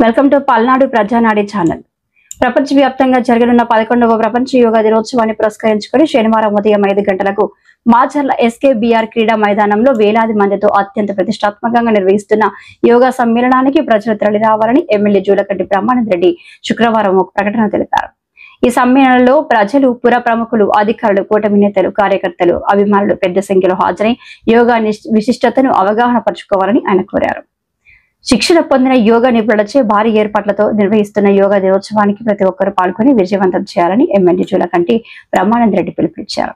Welcome to Palnadu ప్రజానాడి channel. ప్రపంచవ్యాప్తంగా జరగనున్న 11వ ప్రపంచ యోగా దినోత్సవాన్ని పురస్కరించుకుని శనివారం ఉదయం 5 గంటలకు మాచర్ల ఎస్కేబీఆర్ క్రీడా మైదానంలో వేలాది మందితో అత్యంత ప్రతిష్టాత్మకంగా నిర్వహిస్తున్న యోగా సమ్మేళనానికి ప్రజలు తరలి రావాలని ఎమ్మెల్యే జూలకంటి బ్రహ్మానంద రెడ్డి శుక్రవారం ఒక ప్రకటన తెలిపారు. ఈ సమ్మేళనంలో ప్రజలు, పుర ప్రముఖులు, అధికారులు, కూటమి నేతలు, కార్యకర్తలు, అభిమానులు పెద్ద సంఖ్యలో హాజరై యోగా విశిష్టతను అవగాహన పరుచుకోవాలని ఆయన కోరారు. శిక్షణ పొందిన యోగా నిపుణులచే భారీ ఏర్పాట్లతో నిర్వహిస్తున్న యోగా దినోత్సవానికి ప్రతి ఒక్కరూ పాల్గొని విజయవంతం చేయాలని ఎమ్మెల్యే జూలకంటి బ్రహ్మానంద రెడ్డి పిలుపునిచ్చారు.